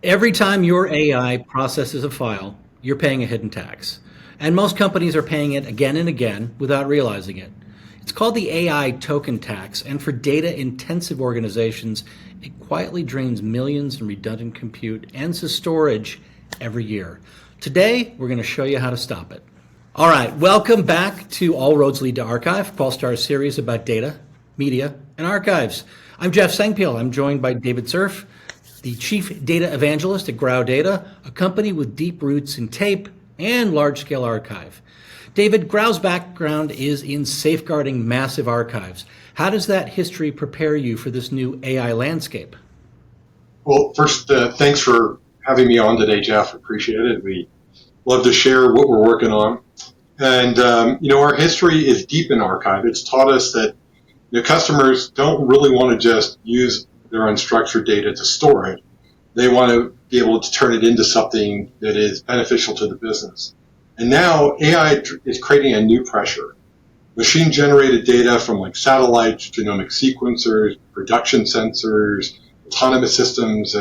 Every time your AI processes a file, you're paying a hidden tax. And most companies are paying it again and again without realizing it. It's called the AI token tax, and for data intensive organizations, it quietly drains millions in redundant compute and storage every year. Today, we're going to show you how to stop it. All right, welcome back to All Roads Lead to Archive, Qualstar's series about data, media, and archives. I'm Jeff Sengpiel. I'm joined by David Cerf, the Chief Data Evangelist at Grau Data, a company with deep roots in tape and large-scale archive. David, Grau's background is in safeguarding massive archives. How does that history prepare you for this new AI landscape? Well, first, thanks for having me on today, Jeff. Appreciate it. We love to share what we're working on. And, our history is deep in archive. It's taught us that customers don't really want to just use their unstructured data to store it. They want to be able to turn it into something that is beneficial to the business. And now AI is creating a new pressure. Machine-generated data from like satellites, genomic sequencers, production sensors, autonomous systems,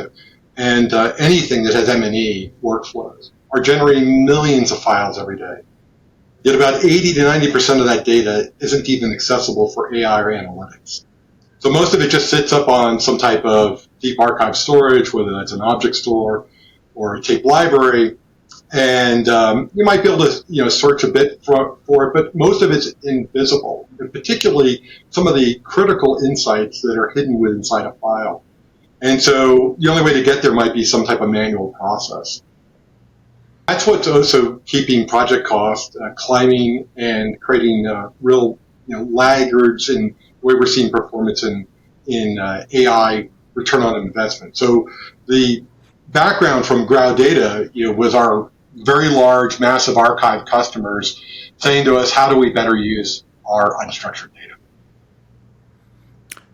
and anything that has M&E workflows are generating millions of files every day. Yet about 80 to 90% of that data isn't even accessible for AI or analytics. So most of it just sits up on some type of deep archive storage, whether that's an object store or a tape library. And you might be able to search a bit for it, but most of it's invisible, and particularly some of the critical insights that are hidden inside a file. And so the only way to get there might be some type of manual process. That's what's also keeping project costs climbing and creating real laggards in the way we're seeing performance in AI return on investment. So the background from Grau Data was our very large, massive archive customers saying to us, how do we better use our unstructured data?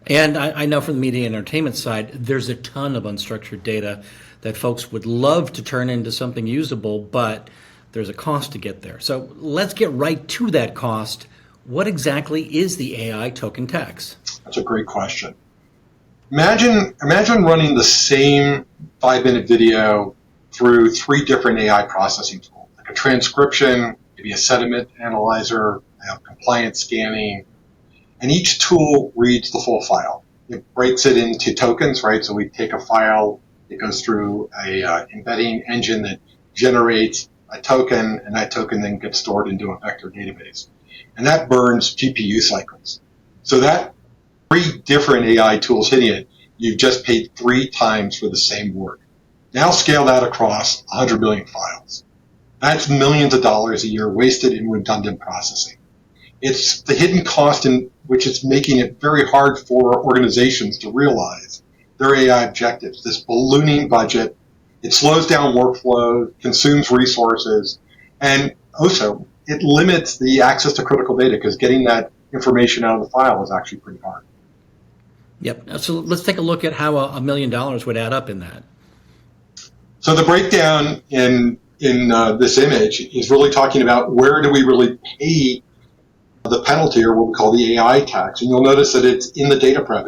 And I know from the media and entertainment side, there's a ton of unstructured data that folks would love to turn into something usable, but there's a cost to get there. So let's get right to that cost. What exactly is the AI token tax? That's a great question. Imagine running the same 5-minute video through 3 different AI processing tools, like a transcription, maybe a sentiment analyzer, compliance scanning, and each tool reads the full file. It breaks it into tokens, right? So we take a file, it goes through a embedding engine that generates a token, and that token then gets stored into a vector database. And that burns GPU cycles. So that 3 different AI tools hitting it, you've just paid 3 times for the same work. Now scale that across 100 million files. That's millions of dollars a year wasted in redundant processing. It's the hidden cost in which is making it very hard for organizations to realize their AI objectives. This ballooning budget, it slows down workflow, consumes resources, and also it limits the access to critical data because getting that information out of the file is actually pretty hard. Yep. So let's take a look at how $1 million would add up in that. So the breakdown in this image is really talking about where do we really pay the penalty, or what we call the AI tax. And you'll notice that it's in the data prep.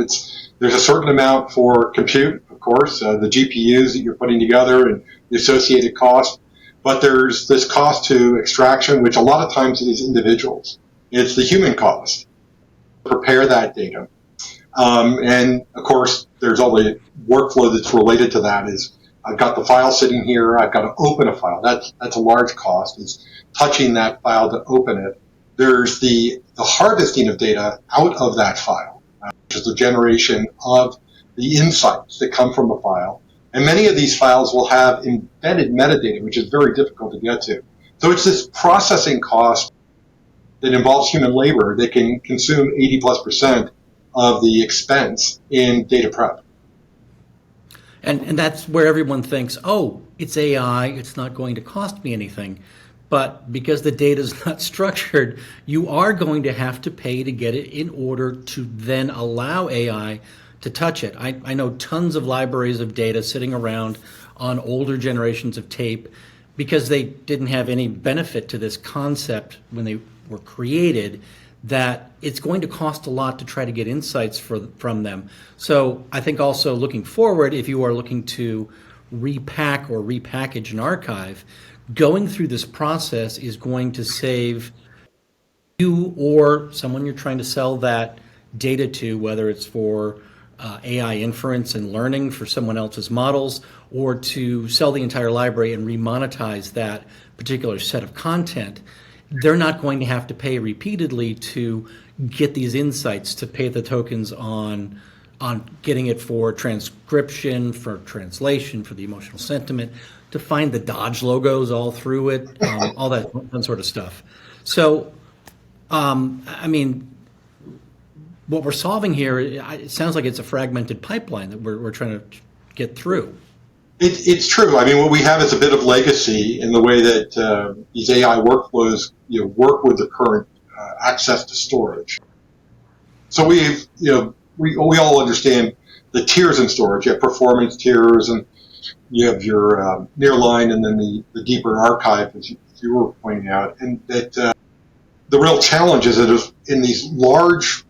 There's a certain amount for compute, of course, the GPUs that you're putting together and the associated cost. But there's this cost to extraction, which a lot of times is individuals. It's the human cost to prepare that data. And of course, there's all the workflow that's related to that. Is I've got the file sitting here. I've got to open a file. That's a large cost. Is touching that file to open it. There's the harvesting of data out of that file, which is the generation of the insights that come from the file. And many of these files will have embedded metadata, which is very difficult to get to. So it's this processing cost that involves human labor that can consume 80+% of the expense in data prep. And that's where everyone thinks, oh, it's AI, it's not going to cost me anything. But because the data is not structured, you are going to have to pay to get it in order to then allow AI to touch it. I know tons of libraries of data sitting around on older generations of tape because they didn't have any benefit to this concept when they were created, that it's going to cost a lot to try to get insights from them. So I think also looking forward, if you are looking to repack or repackage an archive, going through this process is going to save you or someone you're trying to sell that data to, whether it's for AI inference and learning for someone else's models, or to sell the entire library and remonetize that particular set of content. They're not going to have to pay repeatedly to get these insights, to pay the tokens on getting it for transcription, for translation, for the emotional sentiment, to find the Dodge logos all through it, all that sort of stuff. So, I mean, what we're solving here, it sounds like it's a fragmented pipeline that we're trying to get through. It's true. I mean, what we have is a bit of legacy in the way that these AI workflows work with the current access to storage. So we all understand the tiers in storage. You have performance tiers, and you have your nearline, and then the deeper archive, as you were pointing out. And that the real challenge is that in these large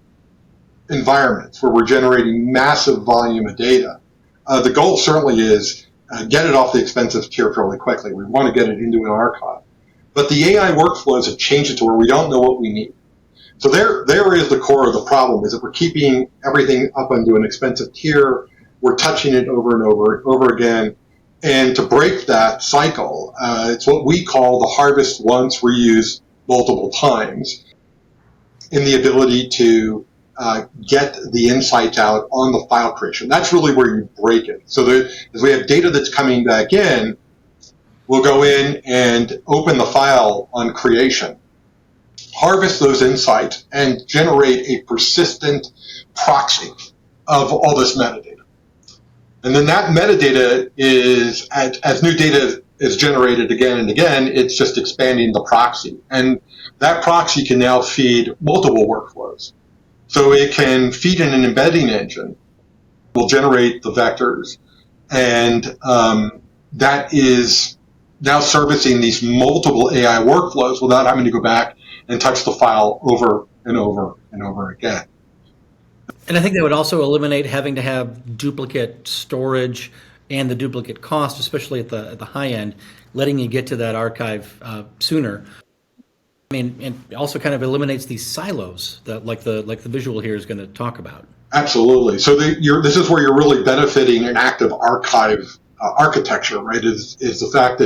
environments where we're generating massive volume of data, the goal certainly is get it off the expensive tier fairly quickly. We want to get it into an archive. But the AI workflows have changed it to where we don't know what we need. So there is the core of the problem, is that we're keeping everything up onto an expensive tier. We're touching it over and over again. And to break that cycle, it's what we call the harvest once, reuse multiple times, in the ability to get the insights out on the file creation. That's really where you break it. So as we have data that's coming back in, we'll go in and open the file on creation, harvest those insights, and generate a persistent proxy of all this metadata. And then that metadata is, as new data is generated again and again, it's just expanding the proxy. And that proxy can now feed multiple workflows. So it can feed in an embedding engine, will generate the vectors, and that is now servicing these multiple AI workflows without having to go back and touch the file over and over and over again. And I think that would also eliminate having to have duplicate storage and the duplicate cost, especially at the high end, letting you get to that archive sooner. I mean, it also kind of eliminates these silos that, like the visual here is going to talk about. Absolutely. So this is where you're really benefiting an active archive architecture, right? Is the fact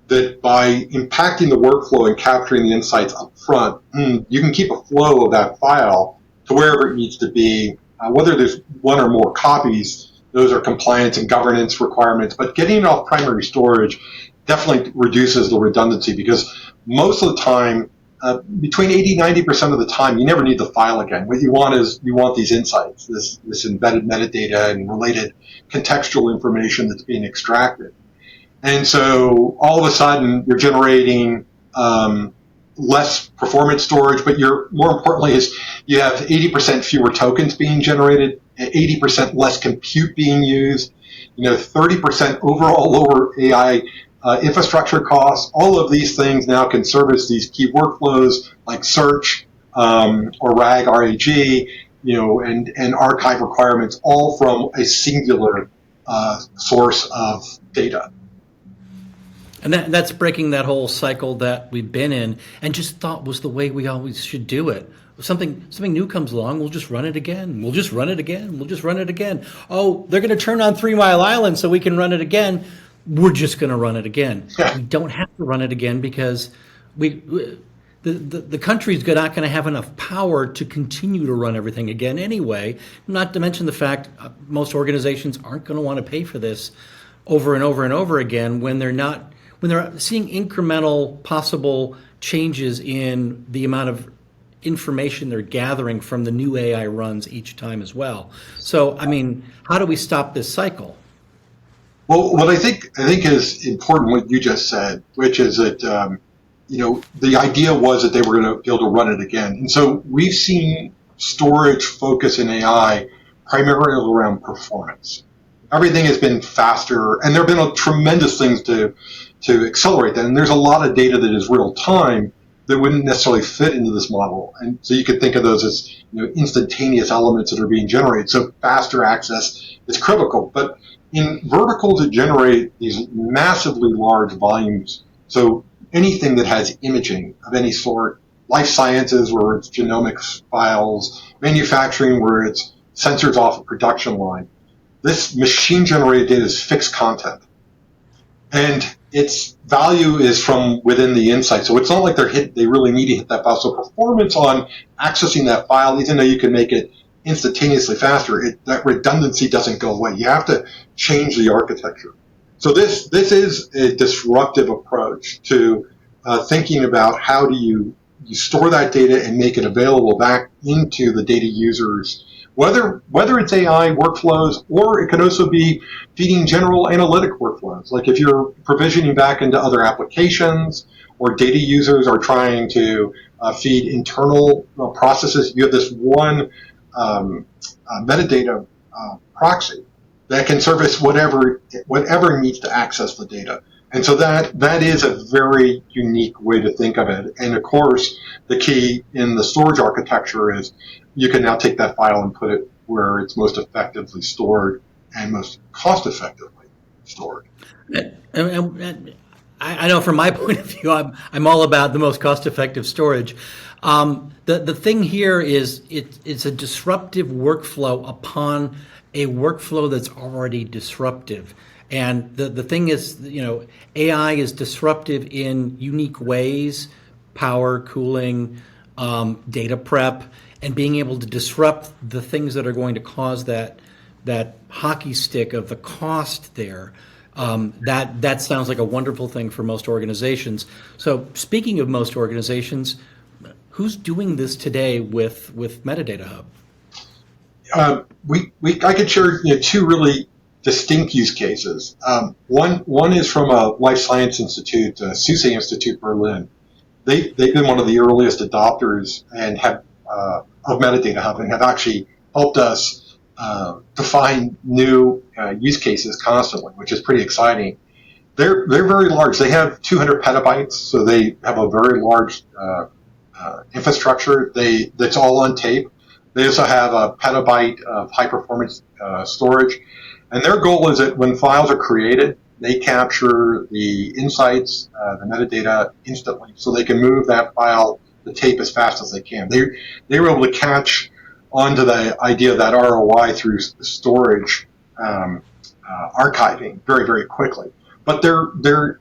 that by impacting the workflow and capturing the insights up front, you can keep a flow of that file to wherever it needs to be. Whether there's one or more copies, those are compliance and governance requirements. But getting it off primary storage definitely reduces the redundancy, because most of the time, between 80-90% of the time, you never need the file again. What you want is these insights, this embedded metadata and related contextual information that's being extracted. And so all of a sudden, you're generating less performance storage, but more importantly is you have 80% fewer tokens being generated, 80% less compute being used, 30% overall lower AI infrastructure costs. All of these things now can service these key workflows like search or RAG, and archive requirements, all from a singular source of data. And that's breaking that whole cycle that we've been in and just thought was the way we always should do it. Something new comes along, we'll just run it again. We'll just run it again. We'll just run it again. Oh, they're going to turn on 3 Mile Island so we can run it again. We're just going to run it again. Yeah. We don't have to run it again because the country's not going to have enough power to continue to run everything again anyway. Not to mention the fact most organizations aren't going to want to pay for this over and over and over again when they're seeing incremental possible changes in the amount of information they're gathering from the new AI runs each time as well. So, I mean, how do we stop this cycle? Well, what I think is important, what you just said, which is that the idea was that they were going to be able to run it again, and so we've seen storage focus in AI primarily around performance. Everything has been faster, and there have been tremendous things to accelerate that. And there's a lot of data that is real time that wouldn't necessarily fit into this model. And so you could think of those as instantaneous elements that are being generated. So faster access is critical. But in verticals that generate these massively large volumes, so anything that has imaging of any sort, life sciences where it's genomics files, manufacturing where it's sensors off a production line, this machine-generated data is fixed content. And its value is from within the insight. So it's not like they really need to hit that file. So performance on accessing that file, even though you can make it instantaneously faster, that redundancy doesn't go away. You have to change the architecture. So this is a disruptive approach to thinking about how do you store that data and make it available back into the data users, whether it's AI workflows, or it could also be feeding general analytic workflows. Like if you're provisioning back into other applications, or data users are trying to feed internal processes, you have this one metadata proxy that can service whatever needs to access the data. And so that is a very unique way to think of it. And of course, the key in the storage architecture is you can now take that file and put it where it's most effectively stored and most cost effectively stored. And I know from my point of view, I'm all about the most cost effective storage. The thing here is it's a disruptive workflow upon a workflow that's already disruptive. And the thing is, AI is disruptive in unique ways: power, cooling, data prep, and being able to disrupt the things that are going to cause that hockey stick of the cost there. That sounds like a wonderful thing for most organizations. So speaking of most organizations, who's doing this today with Metadata Hub? I could share two really distinct use cases. One is from a life science institute, SUSE Institute Berlin. They've been one of the earliest adopters and have of Metadata Hub, and have actually helped us define new use cases constantly, which is pretty exciting. They're very large. They have 200 petabytes, so they have a very large infrastructure. That's all on tape. They also have a petabyte of high performance storage, and their goal is that when files are created, they capture the insights, the metadata instantly, so they can move that file, the tape, as fast as they can. They were able to catch onto the idea of that ROI through storage archiving very, very quickly. But their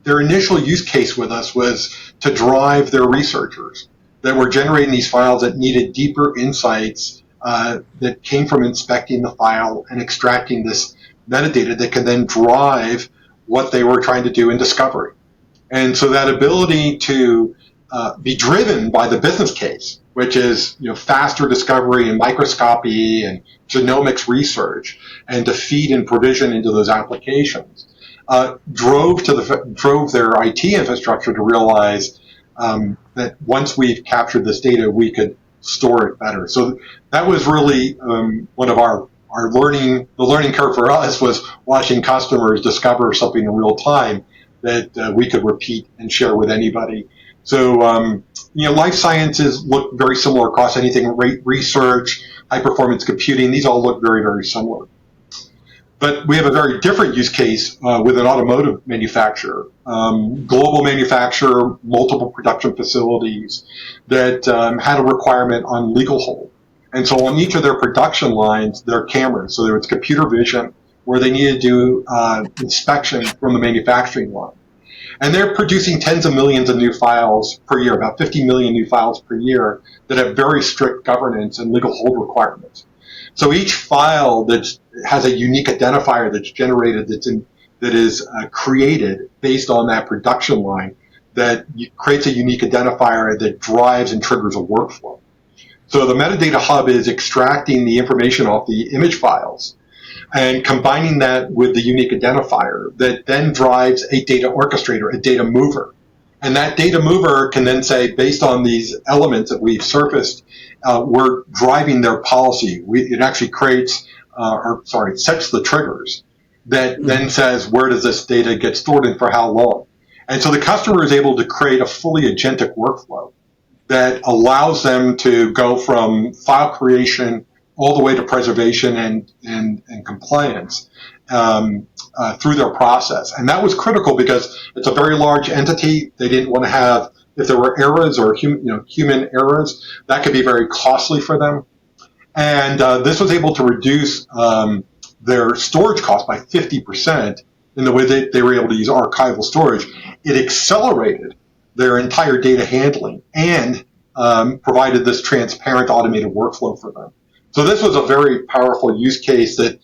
initial use case with us was to drive their researchers that were generating these files that needed deeper insights that came from inspecting the file and extracting this metadata that can then drive what they were trying to do in discovery. And so that ability to be driven by the business case, which is faster discovery and microscopy and genomics research, and to feed and provision into those applications, drove their IT infrastructure to realize that once we've captured this data, we could store it better. So that was really one of our learning. The learning curve for us was watching customers discover something in real time that we could repeat and share with anybody. So life sciences look very similar across anything. Research, high performance computing, these all look very, very similar. But we have a very different use case with an automotive manufacturer, global manufacturer, multiple production facilities that had a requirement on legal hold. And so on each of their production lines, there are cameras. So there was computer vision where they needed to do inspection from the manufacturing line. And they're producing tens of millions of new files per year, about 50 million new files per year that have very strict governance and legal hold requirements. So each file that has a unique identifier that's generated, that is created based on that production line, that creates a unique identifier that drives and triggers a workflow. So the metadata hub is extracting the information off the image files and combining that with the unique identifier that then drives a data orchestrator, a data mover. And that data mover can then say, based on these elements that we've surfaced, we're driving their policy. It actually creates, sets the triggers that then says, where does this data get stored and for how long? And so the customer is able to create a fully agentic workflow that allows them to go from file creation all the way to preservation and compliance through their process. And that was critical because it's a very large entity. They didn't want to have, if there were errors or human errors, that could be very costly for them. And this was able to reduce their storage cost by 50% in the way that they were able to use archival storage. It accelerated their entire data handling and provided this transparent automated workflow for them. So this was a very powerful use case that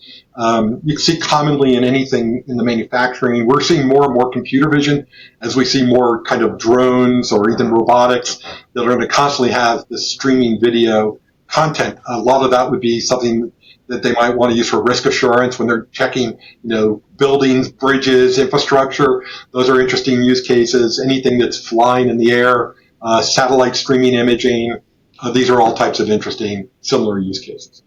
you see commonly in anything in the manufacturing. We're seeing more and more computer vision as we see more kind of drones or even robotics that are going to constantly have this streaming video content. A lot of that would be something that they might want to use for risk assurance when they're checking, buildings, bridges, infrastructure. Those are interesting use cases. Anything that's flying in the air, satellite streaming imaging. These are all types of interesting, similar use cases.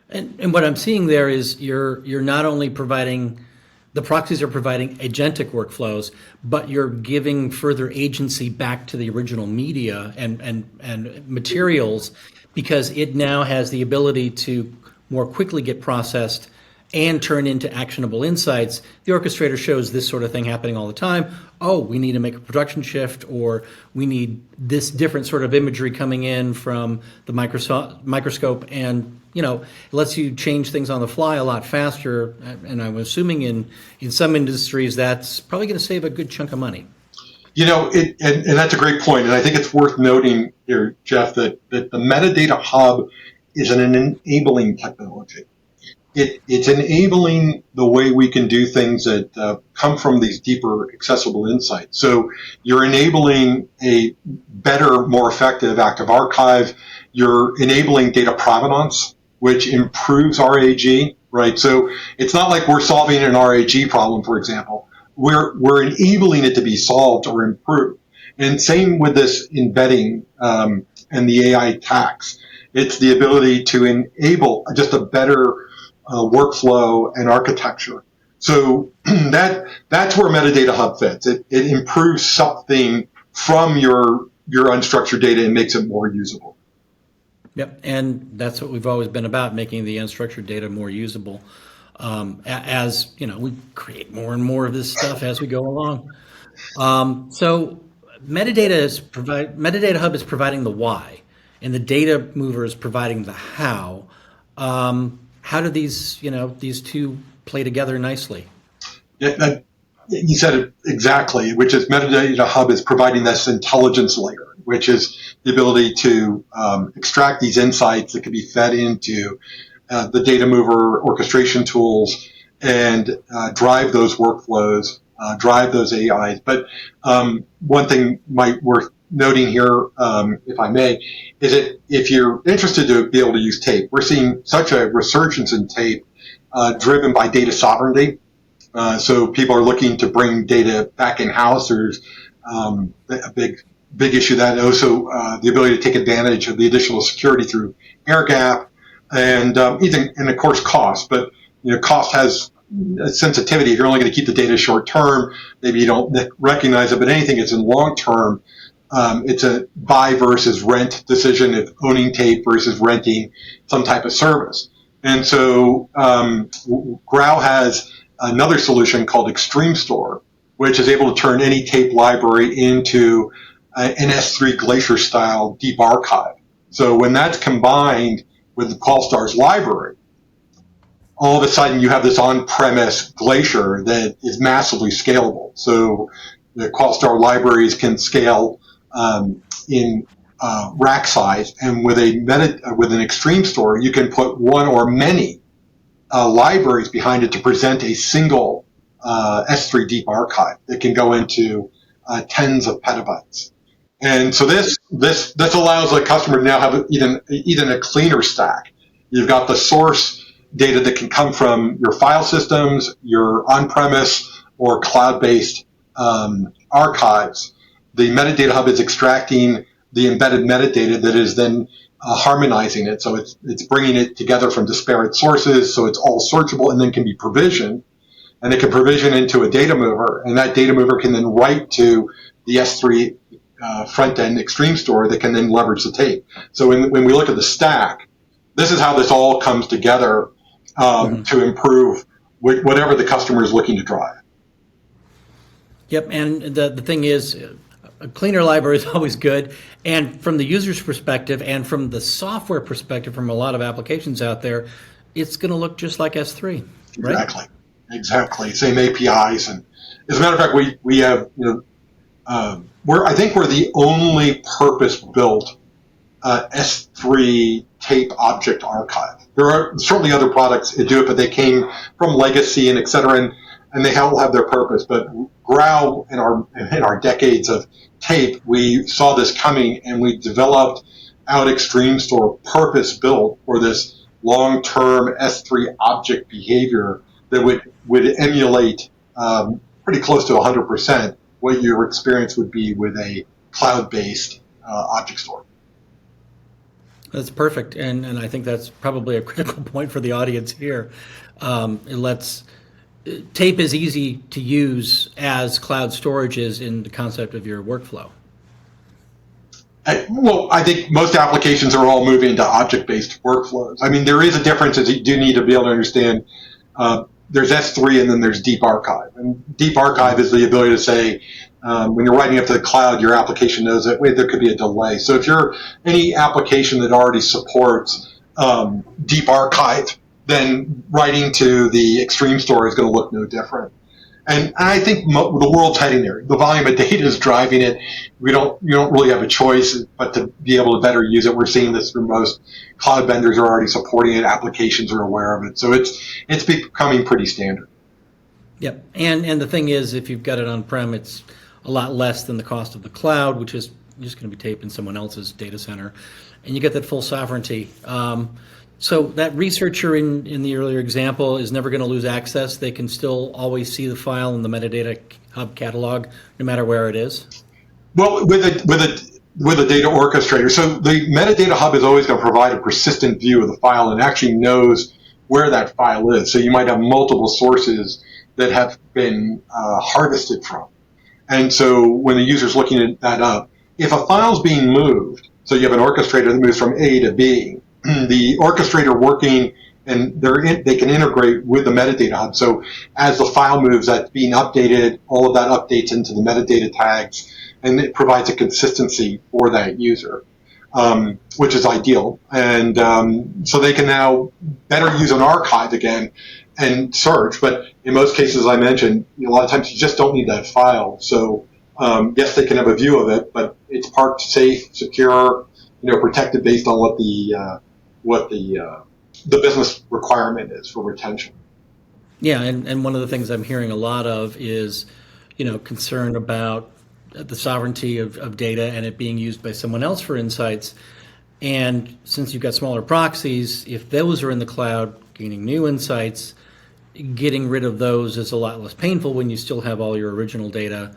And what I'm seeing there is you're not only providing, the proxies are providing agentic workflows, but you're giving further agency back to the original media and materials, because it now has the ability to more quickly get processed and turn into actionable insights. The orchestrator shows this sort of thing happening all the time. Oh, we need to make a production shift, or we need this different sort of imagery coming in from the microscope, and it lets you change things on the fly a lot faster. And I'm assuming in some industries that's probably going to save a good chunk of money. And that's a great point. And I think it's worth noting here, Jeff, that the metadata hub is an enabling technology. It's enabling the way we can do things that come from these deeper accessible insights. So you're enabling a better, more effective active archive. You're enabling data provenance, which improves RAG, right? So it's not like we're solving an RAG problem, for example. We're enabling it to be solved or improved. And same with this embedding and the AI tax. It's the ability to enable just a better workflow and architecture. So that's where Metadata Hub fits. It improves something from your unstructured data and makes it more usable. Yep, and that's what we've always been about, making the unstructured data more usable. As we create more and more of this stuff as we go along. So Metadata Hub is providing the why, and the data mover is providing the how. How do these two play together nicely? You said it exactly, which is Metadata Hub is providing this intelligence layer, which is the ability to extract these insights that can be fed into the data mover orchestration tools and drive those workflows, drive those AIs. But one thing worth noting here, if I may, is that if you're interested to be able to use tape, we're seeing such a resurgence in tape driven by data sovereignty. So people are looking to bring data back in-house. There's a big issue that, and also the ability to take advantage of the additional security through air gap and of course cost. But cost has a sensitivity. If you're only going to keep the data short term, maybe you don't recognize it. But anything that's in long term, it's a buy versus rent decision of owning tape versus renting some type of service. And so Grau has another solution called Extreme Store, which is able to turn any tape library into an S3 Glacier style deep archive. So when that's combined with Qualstar's library, all of a sudden you have this on-premise Glacier that is massively scalable. So the Qualstar libraries can scale in rack size, and with an Extreme Store, you can put one or many libraries behind it to present a single S3 deep archive that can go into tens of petabytes. And so this allows a customer to now have even a cleaner stack. You've got the source data that can come from your file systems, your on-premise or cloud-based archives. The Metadata Hub is extracting the embedded metadata that is then harmonizing it. So it's bringing it together from disparate sources, so it's all searchable and then can be provisioned. and it can provision into a data mover, and that data mover can then write to the S3 front-end Extreme Store that can then leverage the tape. So when we look at the stack, this is how this all comes together to improve whatever the customer is looking to drive. Yep, and the thing is, a cleaner library is always good. And from the user's perspective and from the software perspective, from a lot of applications out there, it's going to look just like S3, right? Exactly. Same APIs, and as a matter of fact, we have I think we're the only purpose-built S3 tape object archive. There are certainly other products that do it, but they came from legacy and et cetera, and they all have their purpose. But Grau, in our decades of tape, we saw this coming, and we developed out Extreme Store purpose-built for this long-term S3 object behavior that would emulate pretty close to 100% what your experience would be with a cloud-based object store. That's perfect, and I think that's probably a critical point for the audience here. Tape is easy to use as cloud storage is in the concept of your workflow. Well, I think most applications are all moving to object-based workflows. I mean, there is a difference, as you do need to be able to understand. There's S3 and then there's Deep Archive. And Deep Archive is the ability to say, when you're writing up to the cloud, your application knows that, wait, there could be a delay. So if you're any application that already supports Deep Archive, then writing to the Extreme Store is going to look no different. And I think the world's heading there. The volume of data is driving it. You don't really have a choice but to be able to better use it. We're seeing this through most cloud vendors are already supporting it. Applications are aware of it. So it's becoming pretty standard. Yep. And the thing is, if you've got it on-prem, it's a lot less than the cost of the cloud, which is just going to be taped in someone else's data center. And you get that full sovereignty. So that researcher in the earlier example is never going to lose access. They can still always see the file in the metadata hub catalog, no matter where it is. Well, with a data orchestrator, so the metadata hub is always going to provide a persistent view of the file and actually knows where that file is. So you might have multiple sources that have been harvested from. And so when the user's looking that up, if a file's being moved, so you have an orchestrator that moves from A to B, the orchestrator working, and they can integrate with the metadata hub. So as the file moves, that's being updated, all of that updates into the metadata tags, and it provides a consistency for that user, which is ideal. And so they can now better use an archive again and search. But in most cases, I mentioned, a lot of times you just don't need that file. So yes, they can have a view of it, but it's parked safe, secure, protected based on what the business requirement is for retention. Yeah, and one of the things I'm hearing a lot of is, concern about the sovereignty of data and it being used by someone else for insights. And since you've got smaller proxies, if those are in the cloud, gaining new insights, getting rid of those is a lot less painful when you still have all your original data,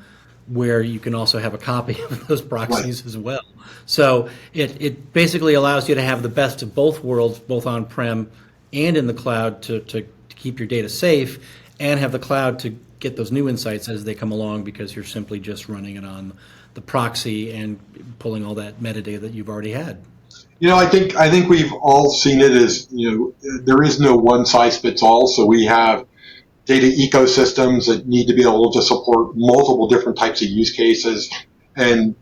where you can also have a copy of those proxies as well. So it basically allows you to have the best of both worlds, both on-prem and in the cloud, to keep your data safe and have the cloud to get those new insights as they come along, because you're simply just running it on the proxy and pulling all that metadata that you've already had. I think we've all seen it as, there is no one size fits all. So we have data ecosystems that need to be able to support multiple different types of use cases, and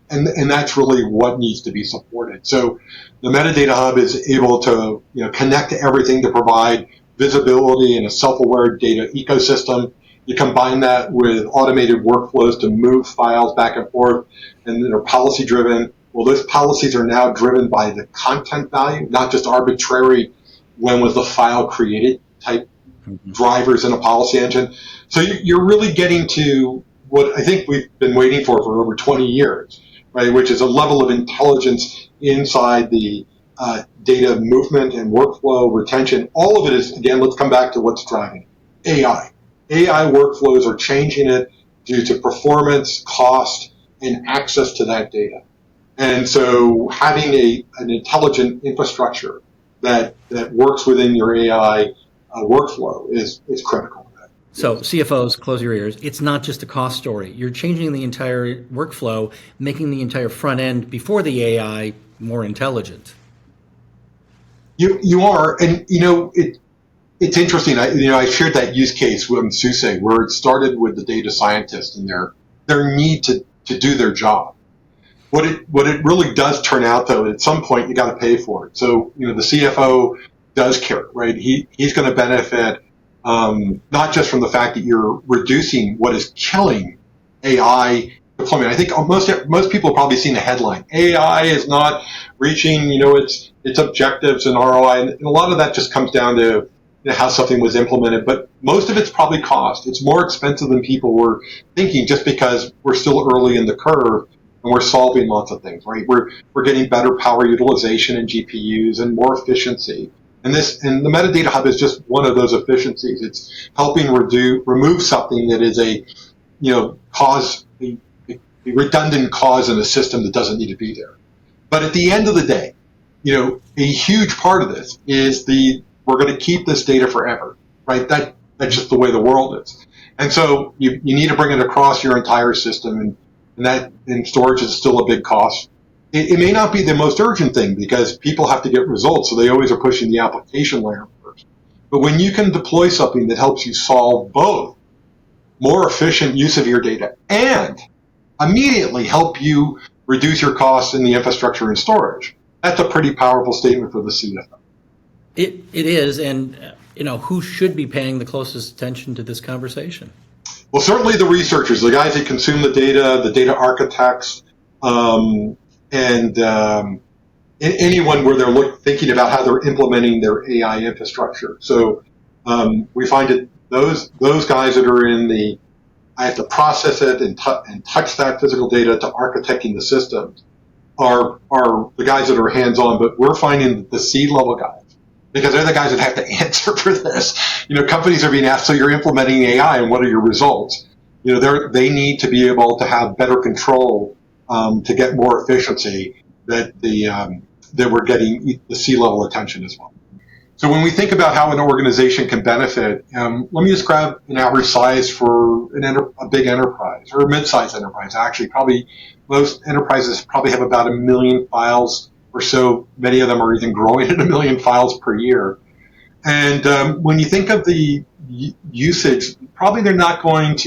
that's really what needs to be supported. So the metadata hub is able to connect to everything to provide visibility in a self-aware data ecosystem. You combine that with automated workflows to move files back and forth, and they're policy driven. Well, those policies are now driven by the content value, not just arbitrary when was the file created type drivers in a policy engine. So you're really getting to what I think we've been waiting for over 20 years, right? Which is a level of intelligence inside the data movement and workflow retention. All of it is, again, let's come back to what's driving it. AI. AI workflows are changing it due to performance, cost, and access to that data. And so having an intelligent infrastructure that works within your AI workflow is critical. So CFOs, close your ears. It's not just a cost story. You're changing the entire workflow, making the entire front end before the AI more intelligent. You are, and it's interesting. I shared that use case with SUSE where it started with the data scientist and their need to do their job. What it really does turn out though, at some point you got to pay for it. So the CFO does care, right? He's going to benefit not just from the fact that you're reducing what is killing AI deployment. I think most people have probably seen the headline. AI is not reaching its objectives and ROI, and a lot of that just comes down to how something was implemented. But most of it's probably cost. It's more expensive than people were thinking, just because we're still early in the curve and we're solving lots of things, right? We're getting better power utilization in GPUs and more efficiency. And the metadata hub is just one of those efficiencies. It's helping remove something that is a redundant cause in a system that doesn't need to be there. But at the end of the day, a huge part of this is we're going to keep this data forever, right? That's just the way the world is. And so you need to bring it across your entire system, and storage is still a big cost. It may not be the most urgent thing because people have to get results, so they always are pushing the application layer first. But when you can deploy something that helps you solve both more efficient use of your data and immediately help you reduce your costs in the infrastructure and storage, that's a pretty powerful statement for the CFO. It is, and who should be paying the closest attention to this conversation? Well, certainly the researchers, the guys that consume the data architects, and anyone where they're thinking about how they're implementing their AI infrastructure. So we find that those guys that are I have to process it and touch that physical data to architecting the systems are the guys that are hands-on. But we're finding that the C-level guys, because they're the guys that have to answer for this. Companies are being asked, so you're implementing AI, and what are your results? They need to be able to have better control to get more efficiency. That we're getting the C-level attention as well. So when we think about how an organization can benefit, let me just grab an average size for a big enterprise or a mid-sized enterprise. Actually, probably most enterprises probably have about 1 million files or so. Many of them are even growing at 1 million files per year. And when you think of the usage, probably they're not going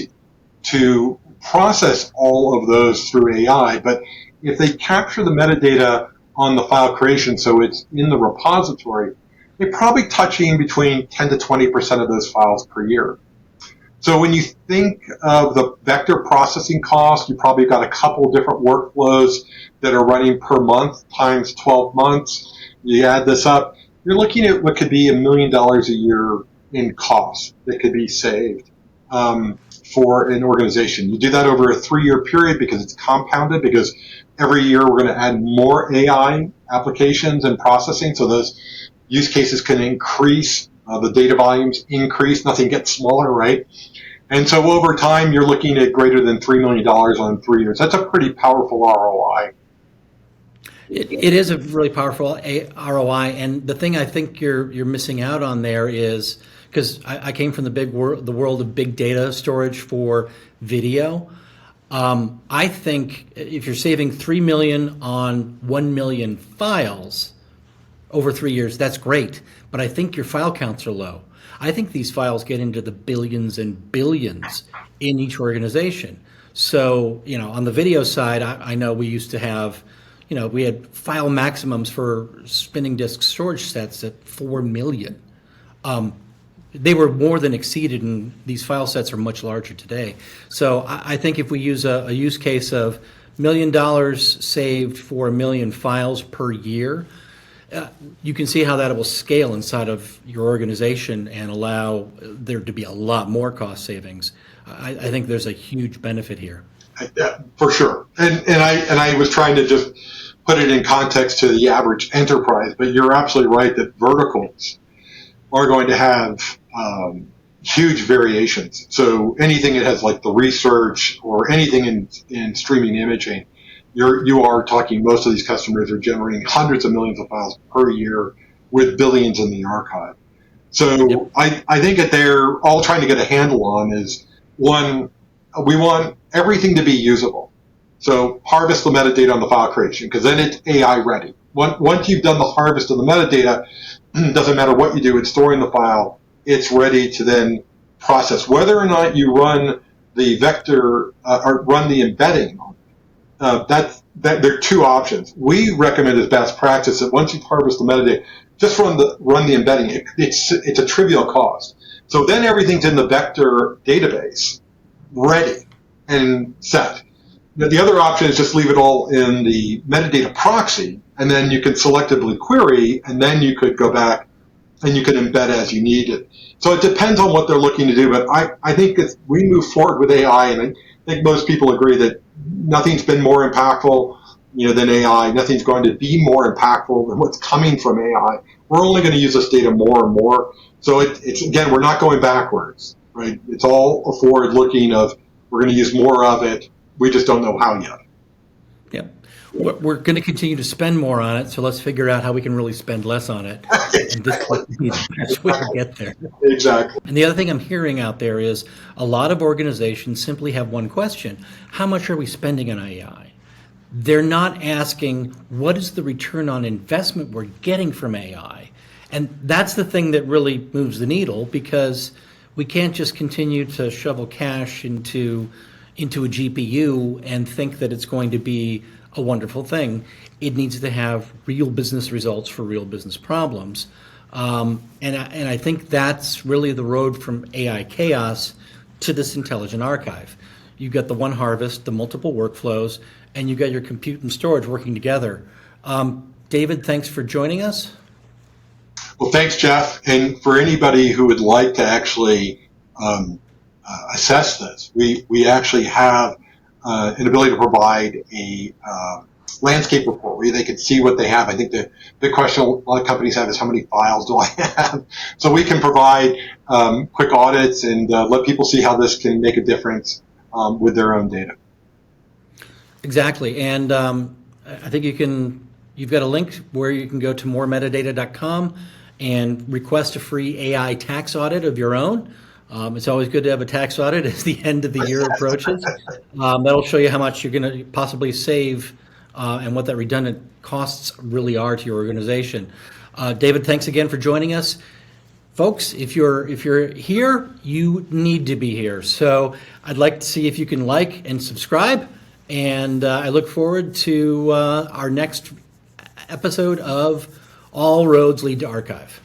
to process all of those through AI, but if they capture the metadata on the file creation, so it's in the repository, they're probably touching between 10 to 20% of those files per year. So when you think of the vector processing cost, you probably got a couple different workflows that are running per month times 12 months. You add this up, you're looking at what could be $1 million a year in costs that could be saved for an organization. You do that over a 3-year period because it's compounded, because every year we're going to add more AI applications and processing, so those use cases can increase, the data volumes increase, nothing gets smaller, right? And so over time, you're looking at greater than $3 million on 3 years. That's a pretty powerful ROI. It is a really powerful ROI, and the thing I think you're missing out on there is, because I came from the world of big data storage for video. I think if you're saving 3 million on 1 million files over 3 years, that's great. But I think your file counts are low. I think these files get into the billions and billions in each organization. So, on the video side, I know we used to have, we had file maximums for spinning disk storage sets at 4 million. They were more than exceeded, and these file sets are much larger today. So I think if we use a use case of $1 million saved for 1 million files per year, you can see how that will scale inside of your organization and allow there to be a lot more cost savings. I think there's a huge benefit here. Yeah, for sure. And I was trying to just put it in context to the average enterprise, but you're absolutely right that verticals are going to have huge variations. So anything that has like the research or anything in streaming imaging, you are talking, most of these customers are generating hundreds of millions of files per year with billions in the archive. Yep. So I think that they're all trying to get a handle on is, one, we want everything to be usable. So harvest the metadata on the file creation, because then it's AI ready. Once you've done the harvest of the metadata, doesn't matter what you do, it's storing the file, it's ready to then process. Whether or not you run the vector or run the embedding, that there are two options. We recommend as best practice that once you harvest the metadata, just run the embedding. It's a trivial cost. So then everything's in the vector database, ready and set. The other option is just leave it all in the metadata proxy, and then you can selectively query, and then you could go back and you can embed as you need it. So it depends on what they're looking to do, but I think as we move forward with AI, and I think most people agree that nothing's been more impactful, than AI. Nothing's going to be more impactful than what's coming from AI. We're only going to use this data more and more. So it's again, we're not going backwards, right? It's all a forward looking of we're going to use more of it. We just don't know how yet. Yep. We're going to continue to spend more on it, so let's figure out how we can really spend less on it. And this Exactly. will be the best way to get there. Exactly. And the other thing I'm hearing out there is a lot of organizations simply have one question: how much are we spending on AI? They're not asking what is the return on investment we're getting from AI. And that's the thing that really moves the needle, because we can't just continue to shovel cash into a GPU and think that it's going to be a wonderful thing. It needs to have real business results for real business problems. And I think that's really the road from AI chaos to this intelligent archive. You've got the one harvest, the multiple workflows, and you've got your compute and storage working together. David, thanks for joining us. Well, thanks, Jeff. And for anybody who would like to actually assess this, we actually have an ability to provide a landscape report where they can see what they have. I think the big question a lot of companies have is, how many files do I have? So we can provide quick audits and let people see how this can make a difference with their own data. Exactly. And I think you've got a link where you can go to moremetadata.com and request a free AI tax audit of your own. It's always good to have a tax audit as the end of the year approaches. That'll show you how much you're going to possibly save and what that redundant costs really are to your organization. David, thanks again for joining us. Folks, if you're here, you need to be here. So I'd like to see if you can like and subscribe. And I look forward to our next episode of All Roads Lead to Archive.